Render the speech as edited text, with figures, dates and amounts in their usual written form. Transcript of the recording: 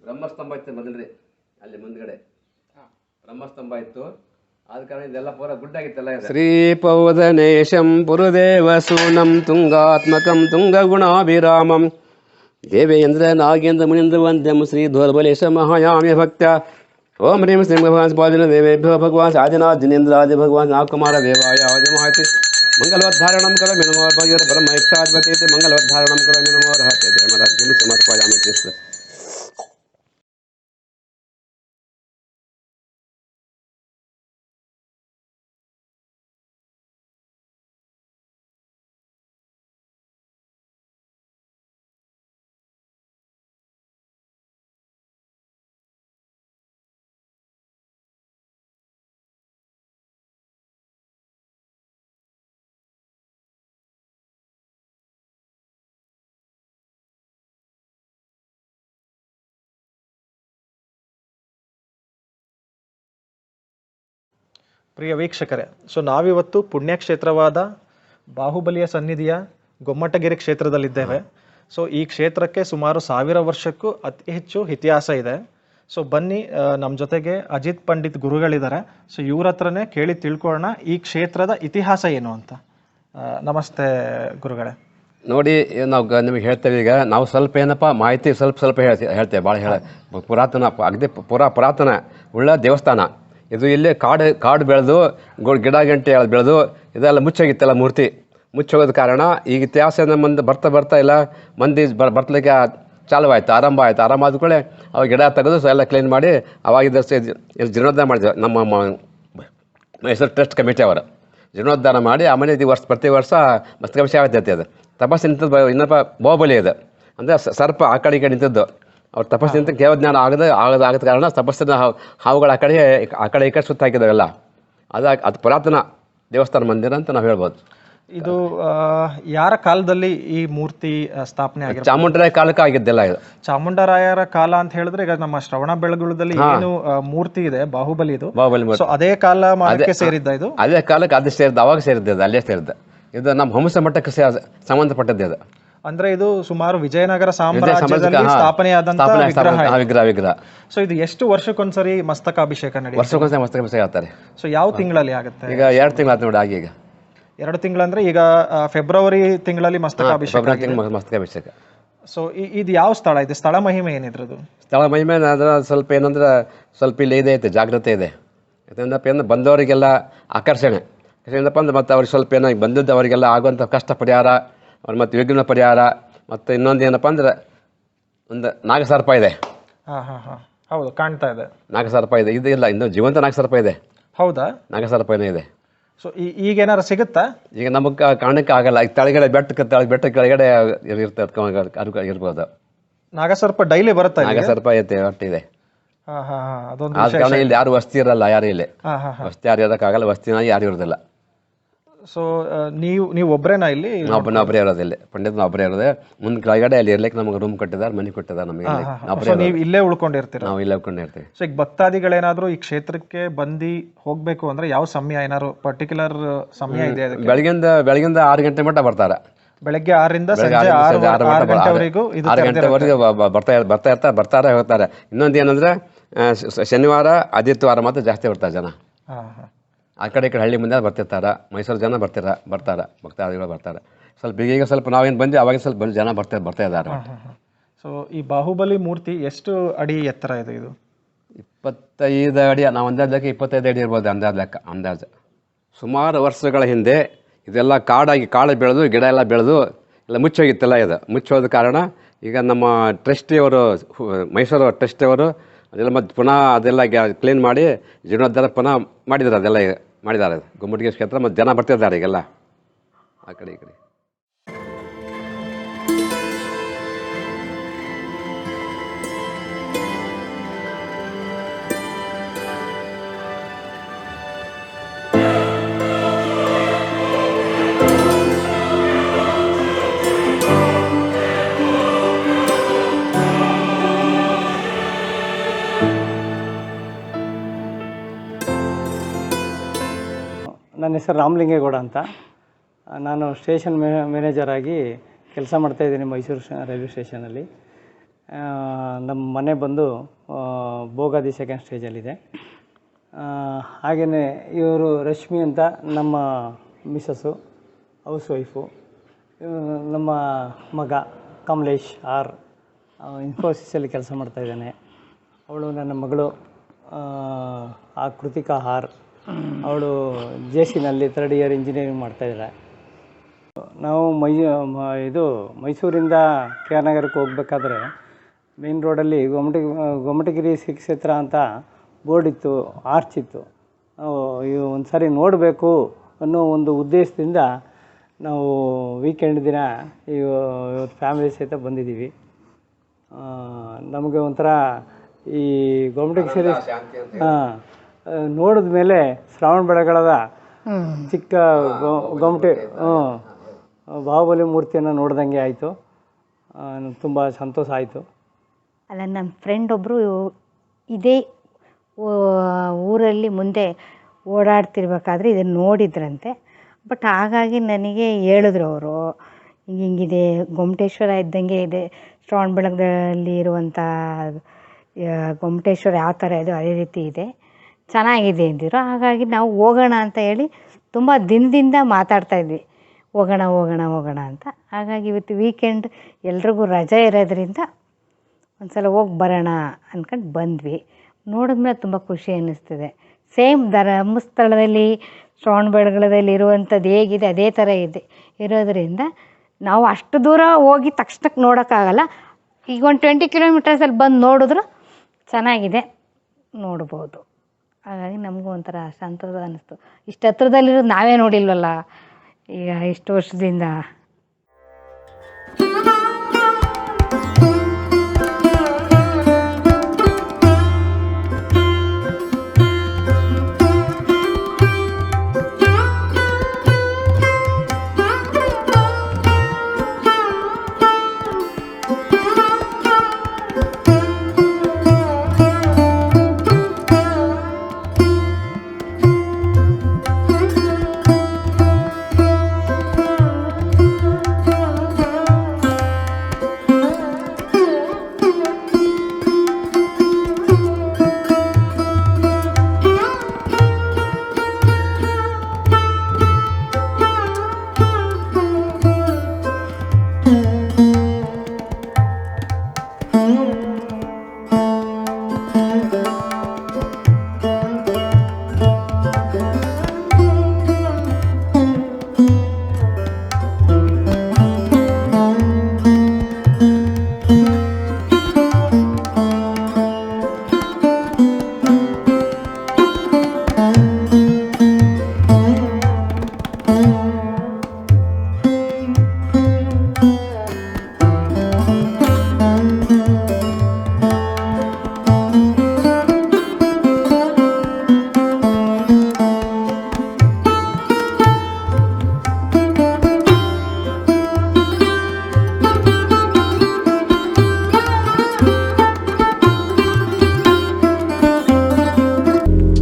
ಬ್ರಹ್ಮಸ್ತಂಭ ಇತ್ತು ಮೊದಲ್ರಿ, ಅಲ್ಲಿ ಮುಂದ್ಗಡೆ ಬ್ರಹ್ಮಸ್ತಂಭ ಇತ್ತು. ಆದ ಕಾರಣ ಇದೆಲ್ಲ ಪೂರ ಗುಡ್ಡಾಗಿತ್ತಲ್ಲ. ಶ್ರೀಪೌದನೇಶಂ ಪುರುದೇವ ಸೂನಂ ತುಂಗಾತ್ಮಕಂ ತುಂಗಗುಣಾಭಿರಾಮಂ ದೇವೇಂದ್ರ ನಾಗೇಂದ್ರ ಮುನೀಂದ್ರ ವಂದ್ಯಂ ಶ್ರೀ ಧೋರ್ಬಲೇಶ ಮಹಾಯಾಮ್ಯ ಭಕ್ತ. ಓಂ ಹ್ರೀಂ ಶ್ರೀಂ ಭಗವಾನ್ ಸ್ವಾಧೀನ ದೇವೇಭ್ಯೋ ಭಗವಾನ್ ಆದಿನಾಥ್ ಜಿನೇಂದ್ರಾದಿ ಭಗವಾನ್ ನಾಗಕುಮಾರ ದೇವಾಯ ಆದಿಮಹತಿ ಮಂಗಲವದ್ಧಾರಣಂ ಕರೋಮಿ ನಮೋ ಭಗವನ್ ಬ್ರಹ್ಮ ಇಚ್ಛಾದ್ವತೀತಿ ಮಂಗಲವದ್ಧಾರಣಂ ಕರೋಮಿ ನಮೋ ರಹತೆ ಜಯಮರಾಜ್ಯಂ ಸಮರ್ಪಯಾಮಿ ಕೃಷ್ಣ. ಪ್ರಿಯ ವೀಕ್ಷಕರೇ, ಸೊ ನಾವಿವತ್ತು ಪುಣ್ಯಕ್ಷೇತ್ರವಾದ ಬಾಹುಬಲಿಯ ಸನ್ನಿಧಿಯ ಗೊಮ್ಮಟಗಿರಿ ಕ್ಷೇತ್ರದಲ್ಲಿದ್ದೇವೆ. ಸೊ ಈ ಕ್ಷೇತ್ರಕ್ಕೆ ಸುಮಾರು 1000 ವರ್ಷಕ್ಕೂ ಅತಿ ಹೆಚ್ಚು ಇತಿಹಾಸ ಇದೆ. ಸೊ ಬನ್ನಿ, ನಮ್ಮ ಜೊತೆಗೆ ಅಜಿತ್ ಪಂಡಿತ್ ಗುರುಗಳಿದ್ದಾರೆ. ಸೊ ಇವ್ರ ಹತ್ರನೇ ಕೇಳಿ ತಿಳ್ಕೊಳ್ಳೋಣ ಈ ಕ್ಷೇತ್ರದ ಇತಿಹಾಸ ಏನು ಅಂತ. ನಮಸ್ತೆ ಗುರುಗಳೇ. ನೋಡಿ, ನಾವು ನಿಮಗೆ ಹೇಳ್ತೇವೆ. ಈಗ ನಾವು ಸ್ವಲ್ಪ ಏನಪ್ಪ ಮಾಹಿತಿ ಸ್ವಲ್ಪ ಹೇಳ್ತೇವೆ. ಭಾಳ ಪುರಾತನ, ಅಗದಿ ಪುರಾತನ ಉಳ್ಳ ದೇವಸ್ಥಾನ ಇದು. ಇಲ್ಲಿ ಕಾಡು ಬೆಳೆದು ಗಿಡ ಗಂಟೆ ಬೆಳೆದು ಇದೆಲ್ಲ ಮುಚ್ಚೋಗಿತ್ತಲ್ಲ, ಮೂರ್ತಿ ಮುಚ್ಚೋಗೋದ ಕಾರಣ ಈಗ ಇತಿಹಾಸದ ಮಂದಿ ಬರ್ತಾ ಇಲ್ಲ ಮಂದಿ ಬರ್ತಲಿಕ್ಕೆ ಚಾಲುವಾಯ್ತು, ಆರಂಭ ಆದ ಕೂಡ ಅವಾಗ ಗಿಡ ತೆಗೆದು ಎಲ್ಲ ಕ್ಲೀನ್ ಮಾಡಿ ಅವಾಗಿದ್ದ ಜೀರ್ಣೋದ್ಧಾರ ಮಾಡಿದ್ರು. ನಮ್ಮ ಮೈಸೂರು ಟ್ರಸ್ಟ್ ಕಮಿಟಿ ಅವರು ಜೀರ್ಣೋದ್ಧಾರ ಮಾಡಿ ಆಮೇಲೆ ಇದು ಪ್ರತಿ ವರ್ಷ ಮಸ್ತಕಾಭಿಷೇಕ ಆಗ್ತೈತೆ. ಅದು ತಪಸ್ಸು ನಿಂತದ್ದು ಇನ್ನೊಬ್ಬ ಬಾಹುಬಲಿ ಅದು, ಅಂದರೆ ಸರ್ಪ ಆ ಕಡೆ ಈ ಕಡೆ ನಿಂತದ್ದು. ಅವ್ರ ತಪಸ್ಸಿನಿಂದ ಕೇವಜ್ಞಾನ ಆಗದ ಕಾರಣ ತಪಸ್ಸಿನ ಹಾವುಗಳು ಆ ಕಡೆ ಈ ಕಡೆ ಸುತ್ತ ಹಾಕಿದಾವೆಲ್ಲ. ಅದು ಪುರಾತನ ದೇವಸ್ಥಾನ ಮಂದಿರ ಅಂತ ನಾವು ಹೇಳ್ಬೋದು. ಇದು ಯಾರ ಕಾಲದಲ್ಲಿ ಈ ಮೂರ್ತಿ ಸ್ಥಾಪನೆ ಆಗಿದೆ? ಚಾಮುಂಡರಾಯ ಕಾಲಕ್ಕೆ ಆಗಿದ್ದೆಲ್ಲ ಇದು. ಚಾಮುಂಡರಾಯರ ಕಾಲ ಅಂತ ಹೇಳಿದ್ರೆ ಈಗ ನಮ್ಮ ಶ್ರವಣ ಬೆಳಗೊಳದಲ್ಲಿ ಏನು ಮೂರ್ತಿ ಇದೆ ಬಾಹುಬಲಿ ಮೂರ್ತಿ, ಅದೇ ಕಾಲ ಮಾನಕ್ಕೆ ಸೇರಿದ್ದ ಇದು? ಅದೇ ಕಾಲಕ್ಕೆ ಅದು ಸೇರಿದ್ದು, ಅವಾಗ ಸೇರಿದ್ದು, ಅಲ್ಲೇ ಸೇರಿದ್ದ. ಇದು ನಮ್ಮ ಹಂಸ ಮಠಕ್ಕೆ ಸಂಬಂಧಪಟ್ಟದ್ದು ಇದು. ಅಂದ್ರೆ ಇದು ಸುಮಾರು ವಿಜಯನಗರ ಸಾಮ್ರಾಜ್ಯದಲ್ಲಿ ಸ್ಥಾಪನೆಯಾದಂತಹ ವಿಗ್ರಹ. ಸೊ ಇದು ಎಷ್ಟು ವರ್ಷಕ್ಕೊಂದ್ಸರಿ ಮಸ್ತಕಾಭಿಷೇಕ ನಡೆಯುತ್ತೆ? ವರ್ಷಕ್ಕೊಂದ್ಸರಿ ಮಸ್ತಕಾಭಿಷೇಕ ಆಗ್ತಾರೆ. ಸೊ ಯಾವ ತಿಂಗಳಲ್ಲಿ ಆಗುತ್ತೆ? ಈಗ 2 ತಿಂಗಳು ಆಯ್ತು ನೋಡಿ. ಈಗ 2 ತಿಂಗಳಂದ್ರೆ ಈಗ ಫೆಬ್ರವರಿ ತಿಂಗಳಲ್ಲಿ ಮಸ್ತಕಾಭಿಷೇಕ. ಸೊ ಇದು ಯಾವ ಸ್ಥಳ ಇದೆ? ಸ್ಥಳ ಮಹಿಮೆ ಏನಿದ್ರದು? ಸ್ಥಳ ಮಹಿಮೆ ಅದರ ಸ್ವಲ್ಪ ಏನಂದ್ರೆ ಸ್ವಲ್ಪ ಇಲ್ಲಿ ಐತೆ, ಜಾಗ್ರತೆ ಇದೆ. ಯಾಕಂದಪ್ಪ ಏನು ಬಂದವರಿಗೆಲ್ಲ ಆಕರ್ಷಣೆ ಏನಪ್ಪ ಅಂದ್ರೆ, ಮತ್ತು ಅವ್ರಿಗೆ ಸ್ವಲ್ಪ ಏನೋ ಬಂದದ್ದು ಅವರಿಗೆಲ್ಲ ಆಗುವಂಥ ಕಷ್ಟ ಪರಿಹಾರ, ಅವ್ರ ಮತ್ತು ವಿಘ್ನ ಪರಿಹಾರ. ಮತ್ತು ಇನ್ನೊಂದು ಏನಪ್ಪ ಅಂದ್ರೆ, ಒಂದು ನಾಗಸರ್ಪ ಇದೆ. ಹೌದು, ಕಾಣ್ತಾ ಇದೆ ನಾಗಸರ್ಪ ಇದೆ. ಇದು ಇಲ್ಲ, ಇನ್ನು ಜೀವಂತ ನಾಗಸರ್ಪ ಇದೆ. ಹೌದಾ? ನಾಗಸರ್ಪನೇ ಇದೆ. ಸೊ ಈಗ ಏನಾರು ಸಿಗುತ್ತಾ? ಈಗ ನಮಗೆ ಕಾಣಕ್ಕೆ ಆಗಲ್ಲ. ಈಗ ತಳಗಡೆ ಬೆಟ್ಟ ಕೆಳಗಡೆ ಇರ್ತದೆ, ಇರ್ಬೋದು. ನಾಗಸರ್ಪ ಡೈಲಿ ಬರುತ್ತೆ? ನಾಗಸರ್ಪ ಐತೆ, ಒಟ್ಟಿದೆ. ಅದೊಂದು ಆದ ಕಾರಣ ಇಲ್ಲಿ ಯಾರು ವಸ್ತಿ ಇರಲ್ಲ, ಯಾರು ಇಲ್ಲಿ ವಸ್ತಿ ಯಾರು ಇರೋಕ್ಕಾಗಲ್ಲ, ವಸ್ತಿನಾಗಿ ಯಾರು ಇರೋದಿಲ್ಲ. ಸೊ ನೀವು ಒಬ್ಬರೇನಾ ಇಲ್ಲಿ? ಒಬ್ಬರೇ ಇರೋದಿಲ್ಲ, ಪಂಡಿತ್ ಒಬ್ಬರೇ ಇರೋದೆ. ಮುಂದೆ ಕೆಳಗಡೆ ಅಲ್ಲಿ ಇರ್ಲಿಕ್ಕೆ ನಮಗೆ ರೂಮ್ ಕೊಟ್ಟಿದ್ದಾರೆ, ಮನೆ ಕೊಟ್ಟಿದ್ದಾರೆ ನಮಗೆ. ನೀವು ಇಲ್ಲೇ ಉಳ್ಕೊಂಡಿರ್ತೀರ? ನಾವು ಇಲ್ಲೇ ಉಳ್ಕೊಂಡಿರ್ತೀವಿ. ಸೊ ಈಗ ಭಕ್ತಾದಿಗಳೇನಾದ್ರು ಈ ಕ್ಷೇತ್ರಕ್ಕೆ ಬಂದು ಹೋಗ್ಬೇಕು ಅಂದ್ರೆ ಯಾವ ಸಮಯ, ಏನಾದ್ರು ಪರ್ಟಿಕ್ಯುಲರ್ ಸಮಯ ಇದೆ? ಬೆಳಗಿಂದ 6 ಗಂಟೆ ಮಟ್ಟ ಬರ್ತಾರೆ. ಬೆಳಗ್ಗೆ 6ರಿಂದ ಸಂಜೆ 6 ಗಂಟೆವರೆಗೂ 6 ಗಂಟೆವರೆಗೂ ಬರ್ತಾರೆ ಹೋಗ್ತಾರೆ. ಇನ್ನೊಂದು ಏನಂದ್ರೆ, ಶನಿವಾರ ಆದಿತ್ಯವಾರ ಮಾತ್ರ ಜಾಸ್ತಿ ಬರ್ತಾರೆ ಜನ. ಆ ಕಡೆ ಈ ಕಡೆ ಹಳ್ಳಿ ಮುಂದೆ ಬರ್ತಿರ್ತಾರೆ, ಮೈಸೂರು ಜನ ಬರ್ತಾರೆ, ಭಕ್ತಾದಿಗಳು ಬರ್ತಾರೆ. ಸ್ವಲ್ಪ ಈಗ ಸ್ವಲ್ಪ ನಾವೇನು ಬಂದ್ವಿ ಅವಾಗ ಸ್ವಲ್ಪ ಜನ ಬರ್ತಾ ಇದ್ದಾರೆ. ಸೊ ಈ ಬಾಹುಬಲಿ ಮೂರ್ತಿ ಎಷ್ಟು ಅಡಿ ಎತ್ತರ ಇದೆ? ಇದು 25 ಅಡಿ. ನಾವು ಅಂದಾಜಕ್ಕೆ 25 ಅಡಿ ಇರ್ಬೋದು, ಅಂದಾಜು. ಸುಮಾರು ವರ್ಷಗಳ ಹಿಂದೆ ಇದೆಲ್ಲ ಕಾಡು ಬೆಳೆದು ಗಿಡ ಎಲ್ಲ ಬೆಳೆದು ಎಲ್ಲ ಮುಚ್ಚೋಗಿತ್ತಲ್ಲ. ಇದು ಮುಚ್ಚೋದ ಕಾರಣ ಈಗ ನಮ್ಮ ಟ್ರಸ್ಟಿಯವರು, ಮೈಸೂರು ಟ್ರಸ್ಟಿಯವರು ಅದೆಲ್ಲ ಮತ್ತೆ ಪುನಃ ಅದೆಲ್ಲ ಕ್ಲೀನ್ ಮಾಡಿ ಜೀರ್ಣೋದ್ಧಾರ ಪುನಃ ಮಾಡಿದ್ದಾರೆ. ಅದೆಲ್ಲ ಮಾಡಿದ್ದಾರೆ ಗೊಮ್ಮಟಗಿರಿ ಕ್ಷೇತ್ರ. ಮತ್ತು ಜನ ಬರ್ತಿದ್ದಾರೆ ಈಗೆಲ್ಲ ಆ ಕಡೆ ಈ ಕಡೆ. ನನ್ನ ಹೆಸರು ರಾಮಲಿಂಗೇಗೌಡ ಅಂತ. ನಾನು ಸ್ಟೇಷನ್ ಮ್ಯಾನೇಜರ್ ಆಗಿ ಕೆಲಸ ಮಾಡ್ತಾಯಿದ್ದೀನಿ ಮೈಸೂರು ರೈಲ್ವೆ ಸ್ಟೇಷನಲ್ಲಿ. ನಮ್ಮ ಮನೆ ಬಂದು ಬೋಗಾದಿ ಸೆಕೆಂಡ್ ಸ್ಟೇಜಲ್ಲಿದೆ. ಹಾಗೆಯೇ ಇವರು ರಶ್ಮಿ ಅಂತ ನಮ್ಮ ಮಿಸ್ಸಸ್ಸು, ಹೌಸ್ ವೈಫು. ನಮ್ಮ ಮಗ ಕಮಲೇಶ್ ಆರ್ ಇನ್ಫೋಸಿಸಲ್ಲಿ ಕೆಲಸ ಮಾಡ್ತಾಯಿದ್ದಾನೆ. ಅವಳು ನನ್ನ ಮಗಳು ಕೃತಿಕಾ ಆರ್, ಅವಳು JCನಲ್ಲಿ 3rd ಇಯರ್ ಇಂಜಿನಿಯರಿಂಗ್ ಮಾಡ್ತಾಯಿದ್ದಾಳೆ. ನಾವು ಮೈಸೂರಿಂದ KR ನಗರಕ್ಕೆ ಹೋಗ್ಬೇಕಾದ್ರೆ ಮೇನ್ ರೋಡಲ್ಲಿ ಗೊಮ್ಮಟಗಿರಿ ಶ್ರೀ ಕ್ಷೇತ್ರ ಅಂತ ಬೋರ್ಡ್ ಇತ್ತು, ಆರ್ಚ್ ಇತ್ತು. ಒಂದು ಸಾರಿ ನೋಡಬೇಕು ಅನ್ನೋ ಒಂದು ಉದ್ದೇಶದಿಂದ ನಾವು ವೀಕೆಂಡ್ ದಿನ ಇವತ್ತು ಫ್ಯಾಮಿಲಿ ಸಹಿತ ಬಂದಿದ್ದೀವಿ. ನಮಗೆ ಒಂಥರ ಈ ಗೊಮ್ಮಟಗಿರಿ ನೋಡಿದ ಮೇಲೆ ಶ್ರಾವಣ ಬೆಳಗೊಳದ ಚಿಕ್ಕ ಗೊಮ್ಮಟೆ ಬಾಹುಬಲಿ ಮೂರ್ತಿಯನ್ನು ನೋಡ್ದಂಗೆ ಆಯಿತು. ತುಂಬ ಸಂತೋಷ ಆಯಿತು. ಅಲ್ಲ, ನಮ್ಮ ಫ್ರೆಂಡ್ ಒಬ್ಬರು ಇದೇ ಊರಲ್ಲಿ ಮುಂದೆ ಓಡಾಡ್ತಿರ್ಬೇಕಾದ್ರೆ ಇದನ್ನು ನೋಡಿದ್ರಂತೆ. ಬಟ್ ಹಾಗಾಗಿ ನನಗೆ ಹೇಳಿದ್ರು ಅವರು, ಹಿಂಗಿದೆ ಗೊಮ್ಮಟೇಶ್ವರ ಇದ್ದಂಗೆ ಇದೆ, ಶ್ರವಣ ಬೆಳಗೊಳದಲ್ಲಿ ಇರುವಂಥ ಗೊಮ್ಮಟೇಶ್ವರ ಯಾವ ಥರ ಇದೆ ಅದೇ ರೀತಿ ಇದೆ, ಚೆನ್ನಾಗಿದೆ ಅಂದಿರು. ಹಾಗಾಗಿ ನಾವು ಹೋಗೋಣ ಅಂತ ಹೇಳಿ ತುಂಬ ದಿನದಿಂದ ಮಾತಾಡ್ತಾಯಿದ್ವಿ, ಹೋಗೋಣ ಅಂತ. ಹಾಗಾಗಿ ಇವತ್ತು ವೀಕೆಂಡ್ ಎಲ್ರಿಗೂ ರಜೆ ಇರೋದ್ರಿಂದ ಒಂದು ಸಲ ಹೋಗಿ ಬರೋಣ ಅಂದ್ಕೊಂಡು ಬಂದ್ವಿ. ನೋಡಿದ್ಮೇಲೆ ತುಂಬ ಖುಷಿ ಅನ್ನಿಸ್ತಿದೆ. ಸೇಮ್ ಧರ್ಮಸ್ಥಳದಲ್ಲಿ ಶ್ರವಣ ಬೆಳಗೊಳದಲ್ಲಿ ಇರುವಂಥದ್ದು ಹೇಗಿದೆ ಅದೇ ಥರ ಇರೋದರಿಂದ ನಾವು ಅಷ್ಟು ದೂರ ಹೋಗಿ ತಕ್ಷಣಕ್ಕೆ ನೋಡೋಕ್ಕಾಗಲ್ಲ. ಈಗ ಒಂದು 20 ಕಿಲೋಮೀಟರ್ಸಲ್ಲಿ ಬಂದು ನೋಡಿದ್ರು ಚೆನ್ನಾಗಿದೆ, ನೋಡ್ಬೋದು. ಹಾಗಾಗಿ ನಮಗೂ ಒಂಥರ ಸಂತೋಷ ಅನ್ನಿಸ್ತು. ಇಷ್ಟು ಹತ್ರದಲ್ಲಿರೋದು ನಾವೇ ನೋಡಿಲ್ವಲ್ಲ ಈಗ ಇಷ್ಟು ವರ್ಷದಿಂದ.